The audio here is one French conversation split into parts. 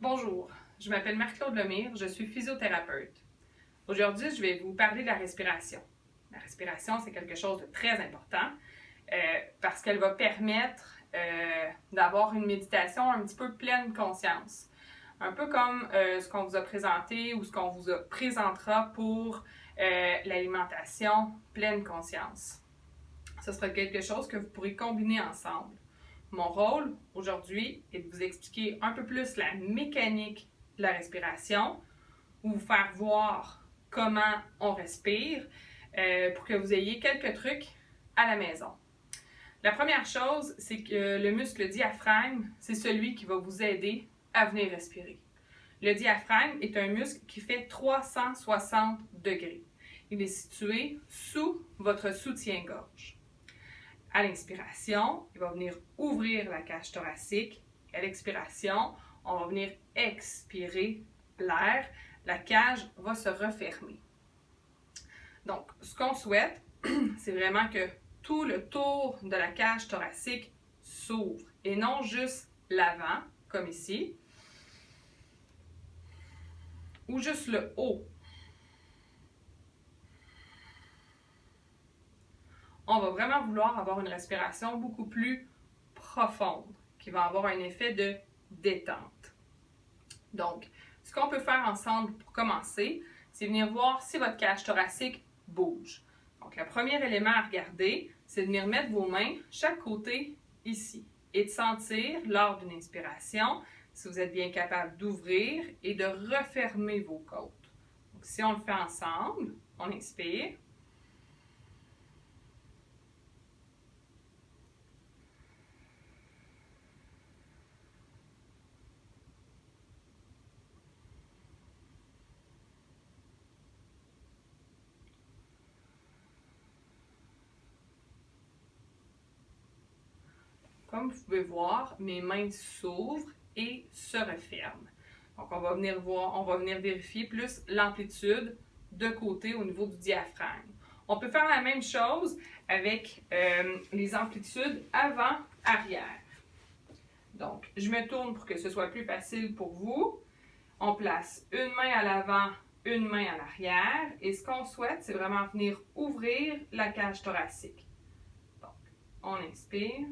Bonjour, je m'appelle Marc-Claude Lemire, je suis physiothérapeute. Aujourd'hui, je vais vous parler de la respiration. La respiration, c'est quelque chose de très important parce qu'elle va permettre d'avoir une méditation un petit peu pleine conscience. Un peu comme ce qu'on vous a présenté ou ce qu'on vous présentera pour l'alimentation pleine conscience. Ce sera quelque chose que vous pourrez combiner ensemble. Mon rôle aujourd'hui est de vous expliquer un peu plus la mécanique de la respiration, vous faire voir comment on respire pour que vous ayez quelques trucs à la maison. La première chose, c'est que le muscle diaphragme, c'est celui qui va vous aider à venir respirer. Le diaphragme est un muscle qui fait 360 degrés. Il est situé sous votre soutien-gorge. À l'inspiration, il va venir ouvrir la cage thoracique. À l'expiration, on va venir expirer l'air. La cage va se refermer. Donc, ce qu'on souhaite, c'est vraiment que tout le tour de la cage thoracique s'ouvre et non juste l'avant, comme ici, ou juste le haut. On va vraiment vouloir avoir une respiration beaucoup plus profonde, qui va avoir un effet de détente. Donc, ce qu'on peut faire ensemble pour commencer, c'est venir voir si votre cage thoracique bouge. Donc, le premier élément à regarder, c'est de venir mettre vos mains chaque côté ici et de sentir, lors d'une inspiration, si vous êtes bien capable d'ouvrir et de refermer vos côtes. Donc, si on le fait ensemble, on inspire. Comme vous pouvez voir, mes mains s'ouvrent et se referment. Donc, on va venir vérifier plus l'amplitude de côté au niveau du diaphragme. On peut faire la même chose avec les amplitudes avant-arrière. Donc, je me tourne pour que ce soit plus facile pour vous. On place une main à l'avant, une main à l'arrière. Et ce qu'on souhaite, c'est vraiment venir ouvrir la cage thoracique. Donc, on inspire.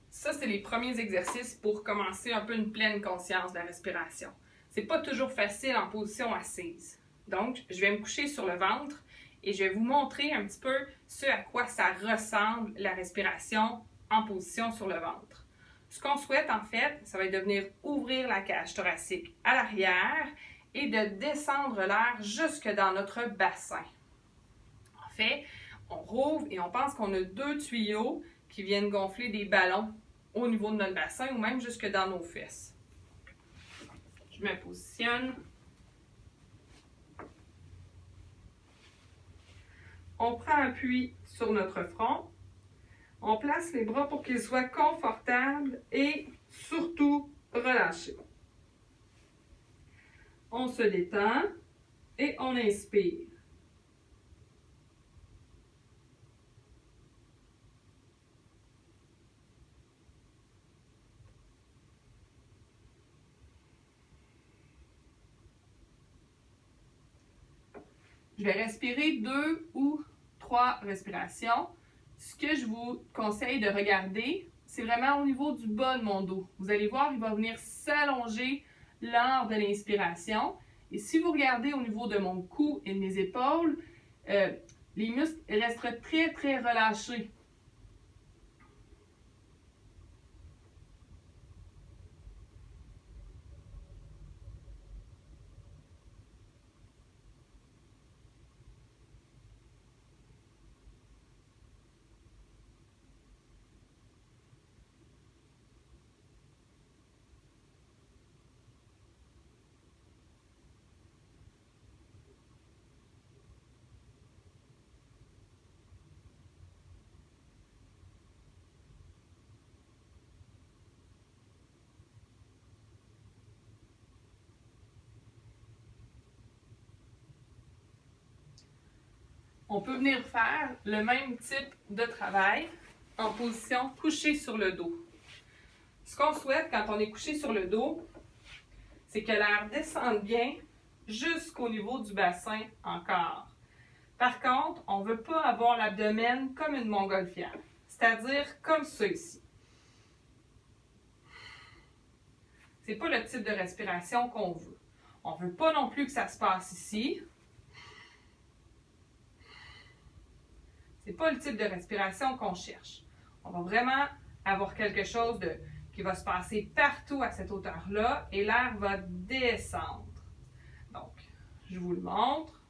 Ça, c'est les premiers exercices pour commencer un peu une pleine conscience de la respiration. C'est pas toujours facile en position assise. Donc, je vais me coucher sur le ventre et je vais vous montrer un petit peu ce à quoi ça ressemble la respiration en position sur le ventre. Ce qu'on souhaite en fait, ça va être de venir ouvrir la cage thoracique à l'arrière et de descendre l'air jusque dans notre bassin. En fait, on rouvre et on pense qu'on a deux tuyaux qui viennent gonfler des ballons au niveau de notre bassin ou même jusque dans nos fesses. Je me positionne. On prend appui sur notre front. On place les bras pour qu'ils soient confortables et surtout relâchés. On se détend et on inspire. Je vais respirer 2 ou 3 respirations. Ce que je vous conseille de regarder, c'est vraiment au niveau du bas de mon dos. Vous allez voir, il va venir s'allonger lors de l'inspiration. Et si vous regardez au niveau de mon cou et de mes épaules, les muscles resteraient très, très relâchés. On peut venir faire le même type de travail en position couchée sur le dos. Ce qu'on souhaite quand on est couché sur le dos, c'est que l'air descende bien jusqu'au niveau du bassin encore. Par contre, on ne veut pas avoir l'abdomen comme une montgolfière, c'est-à-dire comme ça ici. Ce n'est pas le type de respiration qu'on veut. On ne veut pas non plus que ça se passe ici. Ce n'est pas le type de respiration qu'on cherche. On va vraiment avoir quelque chose qui va se passer partout à cette hauteur-là et l'air va descendre. Donc, je vous le montre.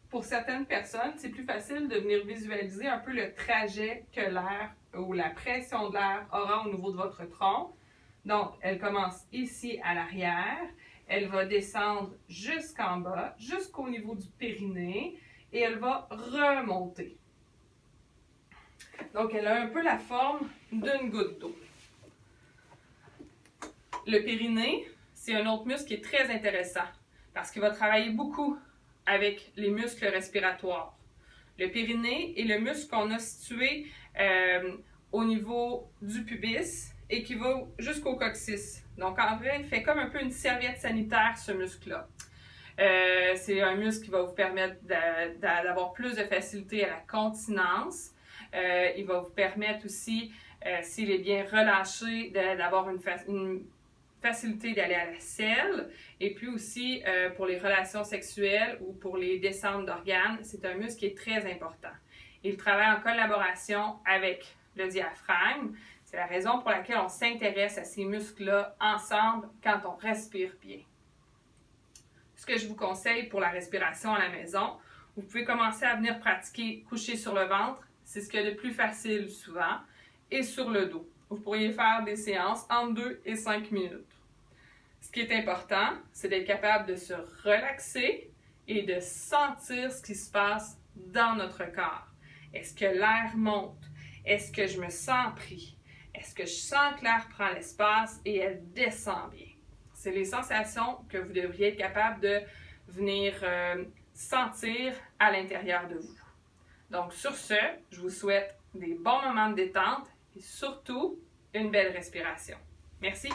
Pour certaines personnes, c'est plus facile de venir visualiser un peu le trajet que l'air ou la pression de l'air aura au niveau de votre tronc. Donc, elle commence ici à l'arrière, elle va descendre jusqu'en bas, jusqu'au niveau du périnée et elle va remonter. Donc, elle a un peu la forme d'une goutte d'eau. Le périnée, c'est un autre muscle qui est très intéressant parce qu'il va travailler beaucoup avec les muscles respiratoires. Le périnée est le muscle qu'on a situé au niveau du pubis et qui va jusqu'au coccyx. Donc en vrai, il fait comme un peu une serviette sanitaire, ce muscle-là. C'est un muscle qui va vous permettre d'avoir plus de facilité à la continence. Il va vous permettre aussi, s'il est bien relâché, d'avoir une facilité d'aller à la selle, et puis aussi pour les relations sexuelles ou pour les descentes d'organes, c'est un muscle qui est très important. Il travaille en collaboration avec le diaphragme. C'est la raison pour laquelle on s'intéresse à ces muscles-là ensemble quand on respire bien. Ce que je vous conseille pour la respiration à la maison, vous pouvez commencer à venir pratiquer couché sur le ventre, c'est ce qu'il y a de plus facile souvent, et sur le dos. Vous pourriez faire des séances entre 2 et 5 minutes. Ce qui est important, c'est d'être capable de se relaxer et de sentir ce qui se passe dans notre corps. Est-ce que l'air monte? Est-ce que je me sens pris? Est-ce que je sens que l'air prend l'espace et elle descend bien? C'est les sensations que vous devriez être capable de venir sentir à l'intérieur de vous. Donc sur ce, je vous souhaite des bons moments de détente et surtout une belle respiration. Merci!